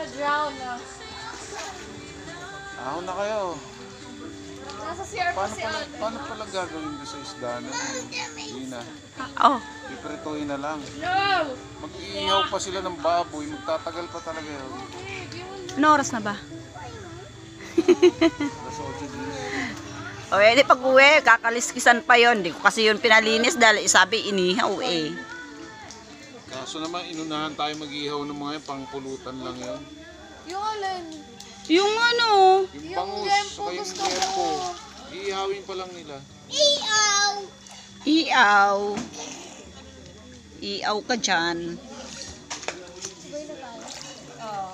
gonna drown na. Ahon na kayo. Nasa CR pa si ate. Paano pala gagawin doon sa isda na? Hindi na. Oh, Iprituin na lang. No! Mag-iihaw pa sila ng baboy. Magtatagal pa talaga yun. ano oras na ba? Alas 8 din. O, edi pag uwi, kakaliskisan pa yon. Di ko kasi yun pinalinis dahil sabi inihaw eh. Kaso naman, inunahan tayo mag-iihaw ng mga yan. Pangpulutan lang yun. Yung alin? Yung ano, Yung Yung bangus, gempo saka yung gusto gempo. ko. Iihawin pa lang nila. iaw. Iaw ka dyan. Oo.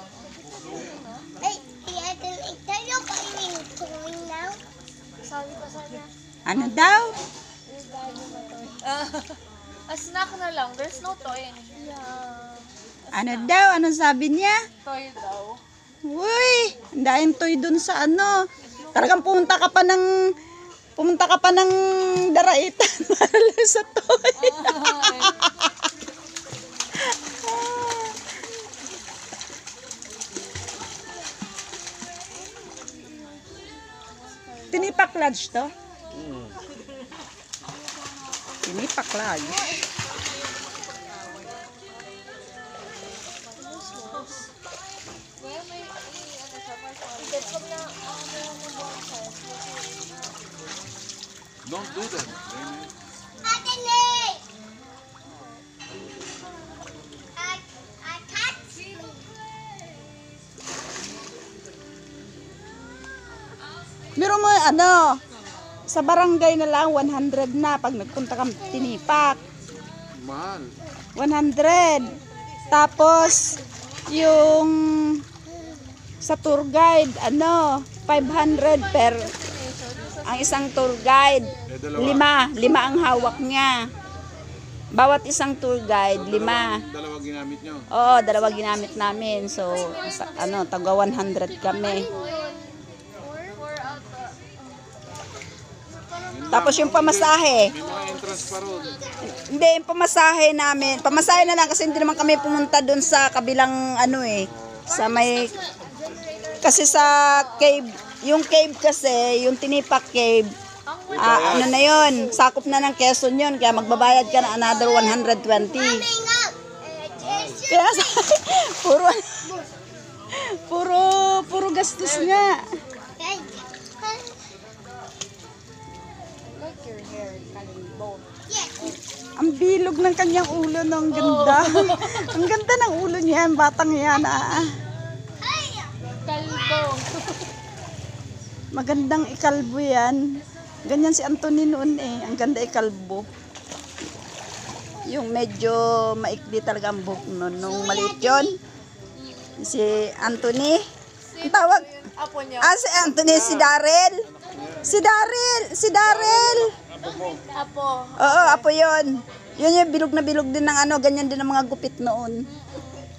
Sabi pa sana. Ano daw? A snack na lang. There's no toy in here. Yeah. Ano daw? Ano sabi niya? Toy daw. Uy, ang daing toy dun sa ano. Talagang pumunta ka pa ng daraitan para lang sa toy. Tinipak lodge to? Tinipak lodge. Well, may ano siya, That's pag na meron ng buong size. Don't do that. Meron mo ano, sa barangay na lang 100 na pag nagpunta kang tinipak. Mahal. 100. Tapos yung sa tour guide ano, 500 per ang isang tour guide. Eh, dalawa. Lima ang hawak niya. Bawat isang tour guide, 5. Dalawa ginamit nyo. Oo, dalawa ginamit namin. So, ano, taga 100 kami. Tapos yung pamasahe. May mga entrance pa ron. Hindi, yung pamasahe namin. Pamasahe na lang kasi hindi naman kami pumunta doon sa kabilang ano eh. Sa may... Kasi sa cave, yung cave kasi, yung Tinipak Cave, ano na yun, sakop na ng Quezon yun. Kaya magbabayad ka na another 120. Kaya puro gastos nga. Your hair, kalimbo. Ang bilog ng kanyang ulo, no? Ang ganda. Ang ganda ng ulo niya, ang batang yan, ah. Kalbo. Magandang ikalbo yan. Ganyan si Anthony noon eh. Ang ganda ikalbo. Yung medyo maikli talaga ang buhok noon. Nung maliit yun, si Anthony. Ang tawag? Apo niya. Si Anthony, si Daryl. Si Daryl. Apo. Oo, apo yun. Yun yung bilog na bilog din ng ano, ganyan din ang mga gupit noon.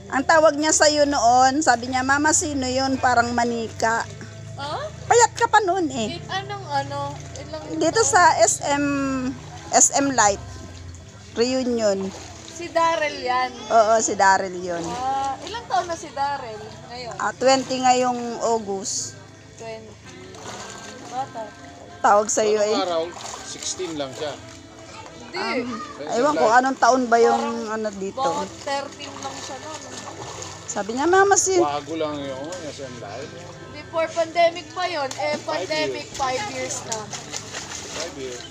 Ang tawag niya sa'yo noon, sabi niya, Mama, sino yun? Parang manika. Oh? Payat ka pa noon eh. Anong ano? Ilang... Dito sa SM Light Reunion. Si Daryl yan. Oo, si Daryl yun. Ilang taon na si Daryl ngayon? 20 ngayong August. 20. Bata. Tawag sa'yo eh. Anong araw? 16 lang siya. Hindi. Aywan ko anong taon ba yung ano dito. Bakit 13 lang siya noon? Sabi niya, Mama, Bago lang yung SM Live. Before pandemic pa yun. Pandemic 5 years na. 5 years.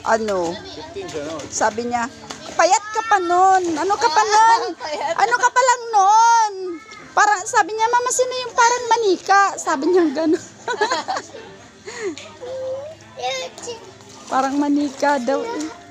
ano, 15 siya noon. sabi niya, payat ka pa nun. Ano ka pa nun? Payat. Ano ka pa lang nun? Parang, sabi niya, Mama, sino yung parang manika? Sabi niya gano'n. Parang manika daw eh.